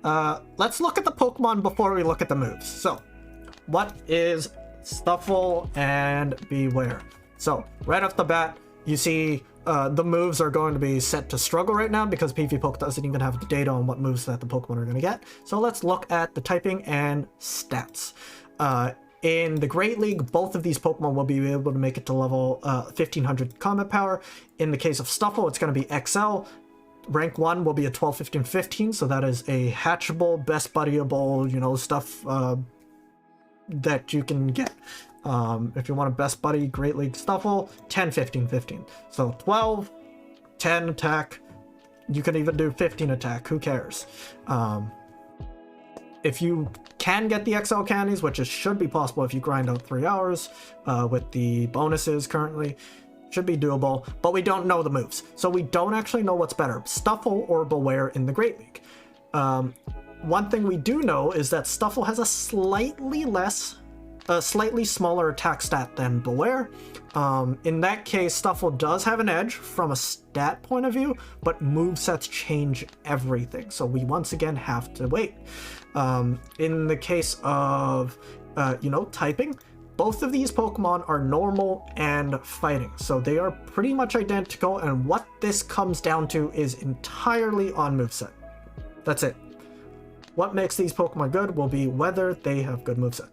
let's look at the Pokemon before we look at the moves. So, what is Stufful and Bewear? So, right off the bat, you see the moves are going to be set to struggle right now because PvPoke doesn't even have the data on what moves that the Pokemon are going to get. So let's look at the typing and stats. In the Great League, both of these Pokemon will be able to make it to level 1500 combat power. In the case of Stufful, it's going to be XL. Rank 1 will be a 12, 15, 15, so that is a hatchable, best buddyable, you know, stuff that you can get. If you want a best buddy, Great League Stufful, 10, 15, 15. So 12, 10 attack, you can even do 15 attack, who cares? If you can get the XL candies, which should be possible if you grind out 3 hours with the bonuses currently, should be doable, but we don't know the moves. So we don't actually know what's better, Stufful or Bewear in the Great League. One thing we do know is that Stufful has a slightly smaller attack stat than Bewear. In that case, Stufful does have an edge from a stat point of view, but movesets change everything, so we once again have to wait. In the case of, typing, both of these Pokemon are normal and fighting, so they are pretty much identical, and what this comes down to is entirely on moveset. That's it. What makes these Pokemon good will be whether they have good moveset.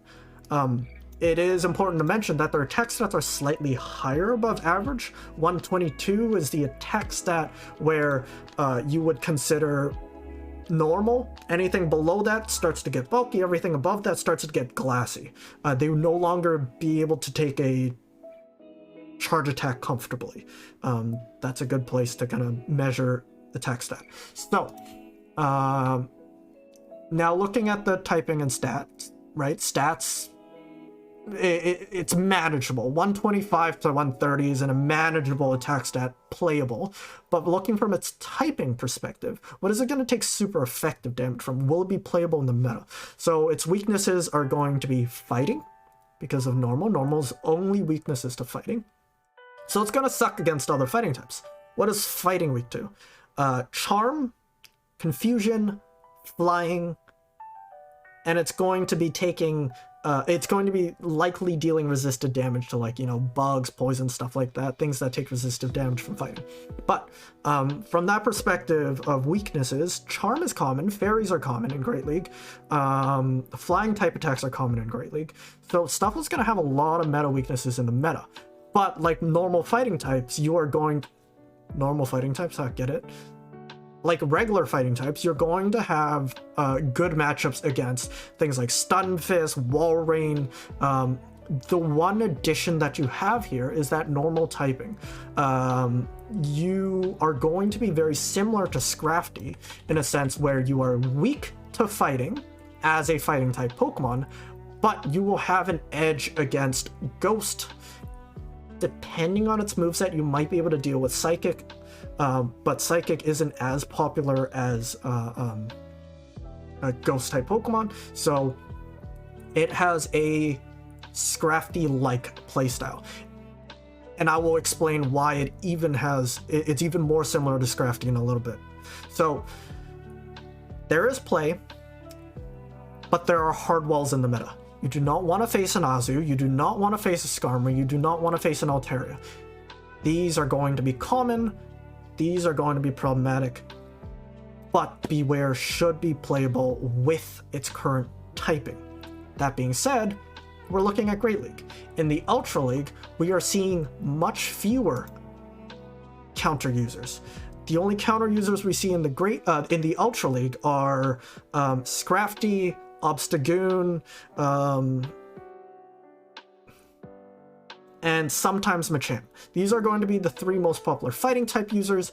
It is important to mention that their attack stats are slightly higher above average. 122 is the attack stat where you would consider normal. Anything below that starts to get bulky. Everything above that starts to get glassy. They will no longer be able to take a charge attack comfortably. That's a good place to kind of measure attack stat. So, now looking at the typing and stats, right? Stats, it's manageable. 125 to 130 is in a manageable attack stat, playable. But looking from its typing perspective, what is it going to take super effective damage from? Will it be playable in the meta? So its weaknesses are going to be fighting, because of normal. Normal's only weakness is to fighting. So it's going to suck against other fighting types. What is fighting weak to? Charm, confusion, flying, and it's going to be taking... it's going to be likely dealing resisted damage to, like, bugs, poison, stuff like that, things that take resistive damage from fighting. But from that perspective of weaknesses, Charm is common, Fairies are common in Great League, Flying type attacks are common in Great League, so Stufful's going to have a lot of meta weaknesses in the meta. But like normal fighting types, you are going... Normal fighting types, I get it. Like regular fighting types, you're going to have good matchups against things like Stun Fist, Wall Rain. The one addition that you have here is that normal typing. You are going to be very similar to Scrafty in a sense where you are weak to fighting as a fighting type Pokemon, but you will have an edge against Ghost. Depending on its moveset, you might be able to deal with Psychic. But Psychic isn't as popular as a Ghost-type Pokemon, so it has a Scrafty-like playstyle. And I will explain why it's even more similar to Scrafty in a little bit. So, there is play, but there are hard walls in the meta. You do not want to face an Azu, you do not want to face a Skarmory, you do not want to face an Altaria. These are going to be common. These are going to be problematic, but Bewear should be playable with its current typing. That being said, we're looking at Great League. In the Ultra League, we are seeing much fewer counter users. The only counter users we see in the Ultra League are Scrafty, Obstagoon, and sometimes Machamp. These are going to be the 3 most popular fighting type users,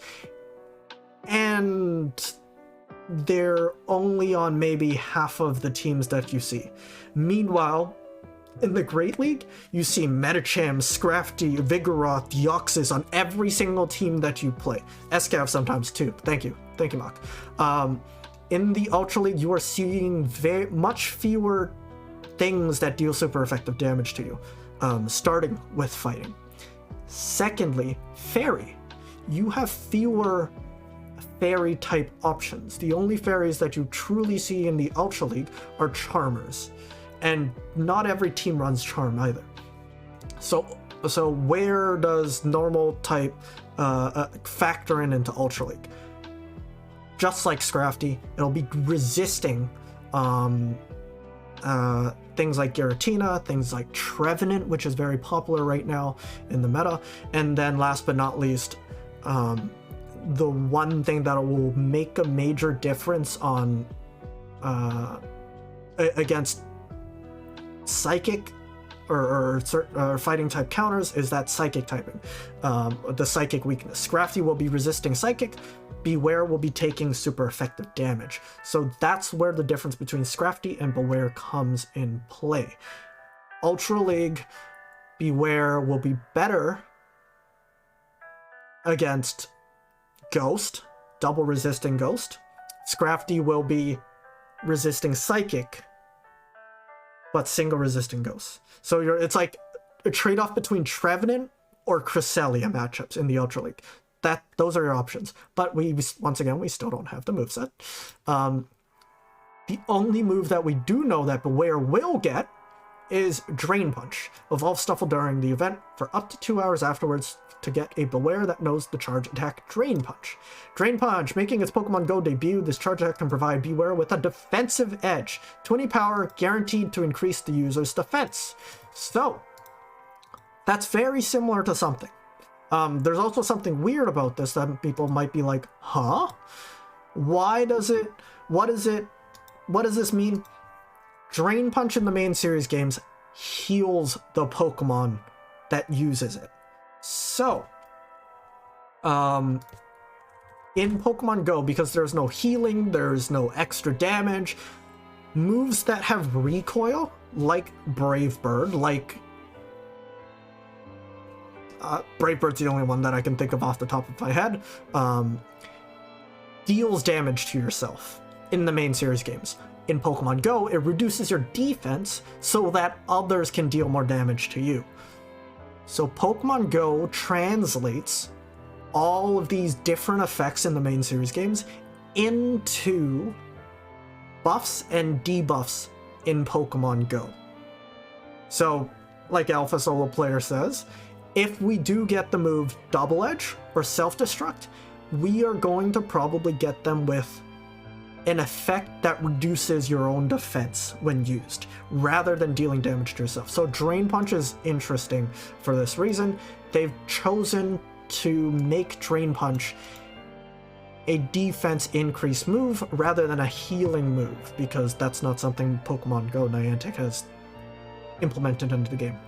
and they're only on maybe half of the teams that you see. Meanwhile, in the Great League, you see Medicham, Scrafty, Vigoroth, Deoxys on every single team that you play. Escav sometimes too. Thank you, Mark. In the Ultra League, you are seeing much fewer things that deal super effective damage to you. Starting with fighting. Secondly, Fairy. You have fewer fairy type options. The only fairies that you truly see in the Ultra League are Charmers, and not every team runs Charm either. So where does normal type factor into Ultra League? Just like Scrafty, it'll be resisting things like Giratina, things like Trevenant, which is very popular right now in the meta, and then last but not least, the one thing that will make a major difference on against Psychic or fighting type counters is that Psychic typing, the Psychic weakness. Scrafty will be resisting Psychic, Bewear will be taking super effective damage. So that's where the difference between Scrafty and Bewear comes in play. Ultra League, Bewear will be better against Ghost, double resisting Ghost. Scrafty will be resisting Psychic, but single resisting Ghost. So it's like a trade-off between Trevenant or Cresselia matchups in the Ultra League. Those are your options. But once again, we still don't have the moveset. The only move that we do know that Bewear will get is Drain Punch. Evolve Stufful during the event for up to 2 hours afterwards to get a Bewear that knows the charge attack Drain Punch. Drain Punch, making its Pokemon Go debut, this charge attack can provide Bewear with a defensive edge. 20 power, guaranteed to increase the user's defense. So, that's very similar to something. There's also something weird about this that people might be like, huh? What does this mean? Drain Punch in the main series games heals the Pokemon that uses it. So, in Pokemon Go, because there's no healing, there's no extra damage, moves that have recoil, like Brave Bird, like Brave Bird's the only one that I can think of off the top of my head, deals damage to yourself in the main series games. In Pokemon Go, it reduces your defense so that others can deal more damage to you. So Pokemon Go translates all of these different effects in the main series games into buffs and debuffs in Pokemon Go. So, like Alpha Solo Player says, if we do get the move Double Edge or Self-Destruct, we are going to probably get them with an effect that reduces your own defense when used, rather than dealing damage to yourself. So Drain Punch is interesting for this reason. They've chosen to make Drain Punch a defense increase move rather than a healing move, because that's not something Pokemon Go Niantic has implemented into the game.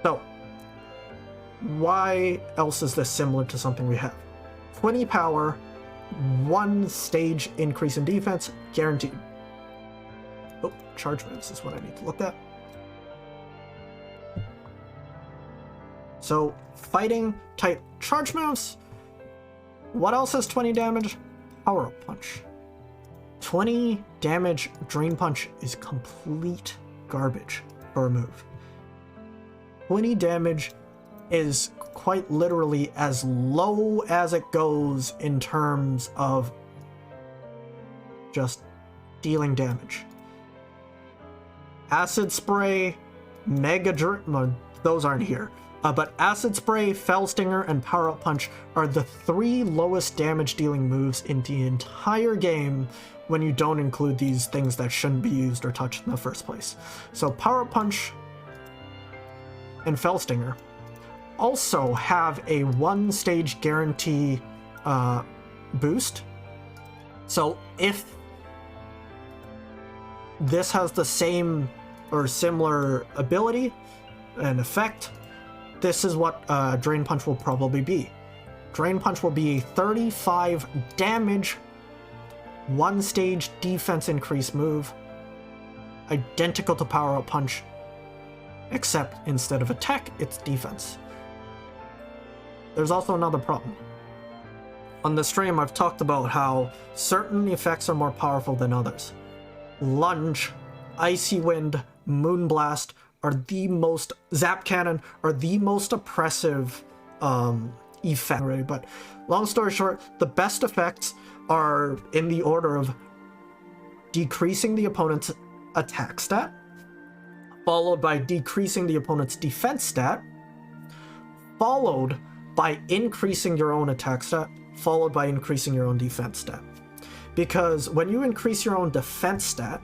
So, why else is this similar to something we have? 20 power, 1 stage increase in defense, guaranteed. Oh, charge moves is what I need to look at. So, fighting type charge moves. What else has 20 damage? Power Up Punch. 20 damage Drain Punch is complete garbage for a move. 20 damage is quite literally as low as it goes in terms of just dealing damage. Acid Spray, Mega Drain, those aren't here. But Acid Spray, Fell Stinger, and Power Up Punch are the 3 lowest damage dealing moves in the entire game when you don't include these things that shouldn't be used or touched in the first place. So Power Up Punch and Fell Stinger also have a 1 stage guarantee boost. So if this has the same or similar ability and effect, this is what Drain Punch will probably be. Drain Punch will be a 35 damage, 1 stage defense increase move, identical to Power Up Punch, except instead of attack, it's defense. There's also another problem. On the stream, I've talked about how certain effects are more powerful than others. Lunge, Icy Wind, Moonblast are the most, Zap Cannon are the most oppressive effect. But long story short, the best effects are in the order of decreasing the opponent's attack stat, followed by decreasing the opponent's defense stat, followed by increasing your own attack stat, followed by increasing your own defense stat. Because when you increase your own defense stat,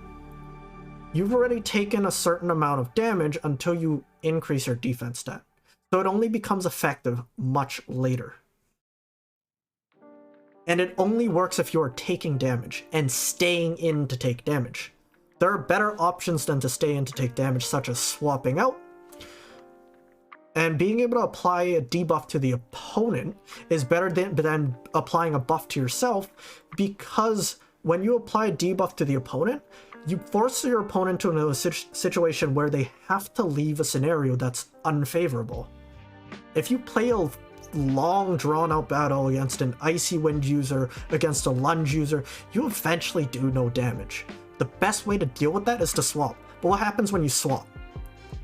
you've already taken a certain amount of damage until you increase your defense stat. So it only becomes effective much later. And it only works if you are taking damage and staying in to take damage. There are better options than to stay in to take damage, such as swapping out. And being able to apply a debuff to the opponent is better than applying a buff to yourself, because when you apply a debuff to the opponent, you force your opponent into a situation where they have to leave a scenario that's unfavorable. If you play a long drawn-out battle against an Icy Wind user, against a Lunge user, you eventually do no damage. The best way to deal with that is to swap. But what happens when you swap?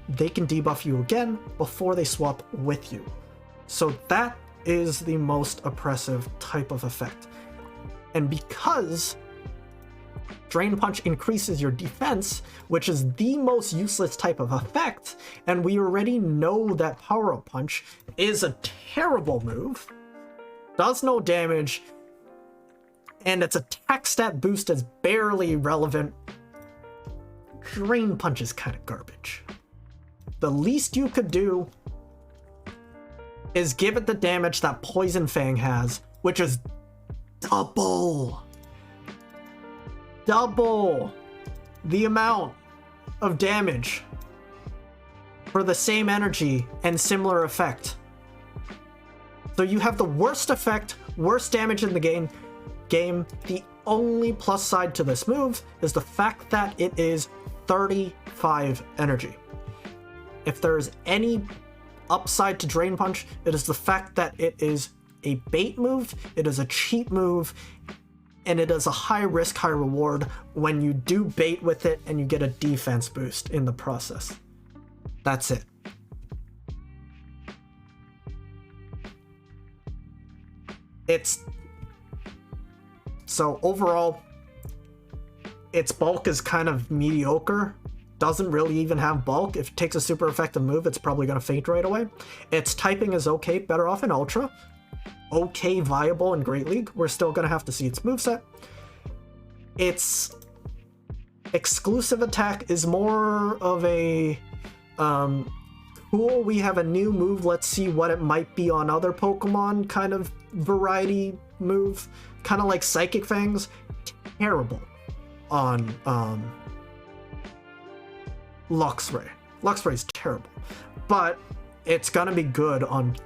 They can debuff you again before they swap with you. So that is the most oppressive type of effect. And because Drain Punch increases your defense, which is the most useless type of effect, and we already know that Power Up Punch is a terrible move, does no damage, and its attack stat boost is barely relevant, Drain Punch is kind of garbage. The least you could do is give it the damage that Poison Fang has, which is double the amount of damage for the same energy and similar effect. So you have the worst effect, worst damage in the game. The only plus side to this move is the fact that it is 35 energy. If there is any upside to Drain Punch, it is the fact that it is a bait move, it is a cheap move, and it is a high risk, high reward when you do bait with it and you get a defense boost in the process. That's it. So overall, its bulk is kind of mediocre. Doesn't really even have bulk. If it takes a super effective move, it's probably going to faint right away. Its typing is okay, better off in Ultra. Okay, viable in Great League. We're still going to have to see its moveset. Its exclusive attack is more of a cool, we have a new move, let's see what it might be on other Pokemon kind of variety move. Kind of like Psychic Fangs. Terrible on Luxray. Luxray's terrible. But it's gonna be good on